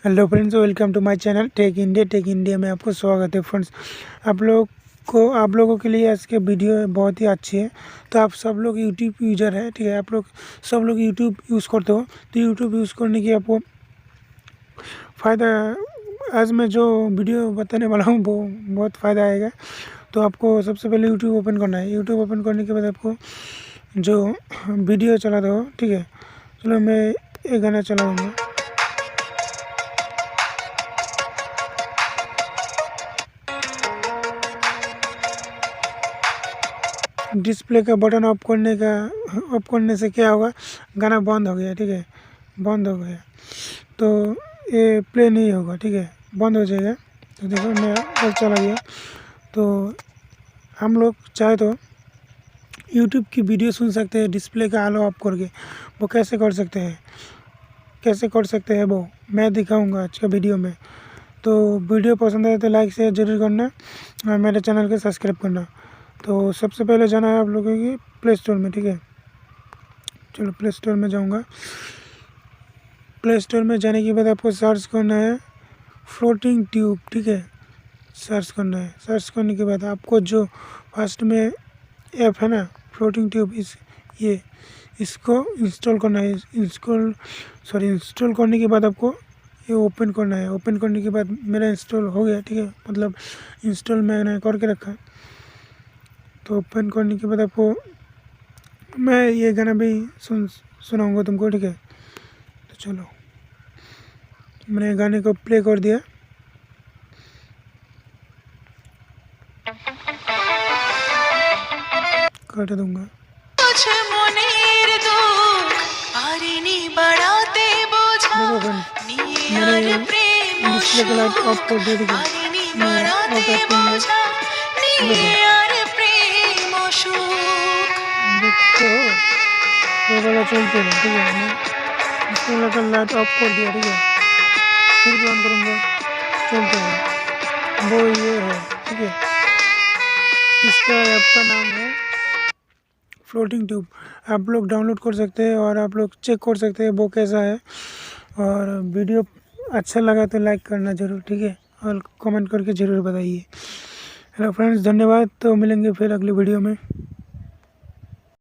Hello friends, welcome to my channel tech India में आपको स्वागत है। फ्रेंड्स, आप लोगों के लिए आज के वीडियो बहुत ही अच्छी है। तो आप सब लोग यूट्यूब यूज़र है, ठीक है। आप लोग सब लोग यूट्यूब यूज़ करते हो, तो यूट्यूब यूज़ करने की आपको फ़ायदा, आज मैं जो वीडियो बताने वाला हूँ वो बहुत फ़ायदा आएगा। तो आपको सबसे पहले यूट्यूब ओपन करना है। यूट्यूब ओपन करने के बाद आपको जो वीडियो चला दो, ठीक है। चलो मैं एक गाना चला दूँगा। डिस्प्ले का बटन ऑफ करने से क्या होगा, गाना बंद हो गया, ठीक है। बंद हो गया तो ये प्ले नहीं होगा, ठीक है, बंद हो जाएगा। तो देखो मैं और चला गया। तो हम लोग चाहे तो यूट्यूब की वीडियो सुन सकते हैं डिस्प्ले का आलो ऑफ करके। वो कैसे कर सकते हैं वो मैं दिखाऊंगा आज का वीडियो में। तो वीडियो पसंद आए तो लाइक शेयर जरूर करना और मेरे चैनल को सब्सक्राइब करना। तो सबसे पहले जाना है आप लोगों की प्ले स्टोर में, ठीक है। चलो प्ले स्टोर में जाऊंगा। प्ले स्टोर में जाने के बाद आपको सर्च करना है फ्लोटिंग ट्यूब, ठीक है। सर्च करना है। सर्च करने के बाद आपको जो फर्स्ट में ऐप है ना फ्लोटिंग ट्यूब, इसको इंस्टॉल करना है। इंस्टॉल करने के बाद आपको ये ओपन करना है। ओपन करने के बाद मेरा इंस्टॉल हो गया, ठीक है, मतलब इंस्टॉल मैंने करके रखा है। तो ओपन करने के बाद आपको मैं ये गाना भी सुनाऊंगा तुमको, ठीक है। तो चलो मैंने गाने को प्ले कर दिया। काट दूंगा। देखो फ्रेंड्स, मैंने डिस्प्ले का लाइट ऑफ कर दिया, ठीक है। मैं ऑफ करूँगा। देखो ये वाला चलते हैं, ठीक है। मैं डिस्प्ले का लाइट ऑफ कर दिया, ठीक है। फिर भी ऑन करूँगा, चलते हैं। वो ये है, ठीक है। इसका ऐप का नाम है फ्लोटिंग ट्यूब। आप लोग डाउनलोड कर सकते हैं और आप लोग चेक कर सकते हैं वो कैसा है। और वीडियो अच्छा लगा तो लाइक करना ज़रूर, ठीक है, और कमेंट करके ज़रूर बताइए। हेलो फ्रेंड्स, धन्यवाद। तो मिलेंगे फिर अगली वीडियो में।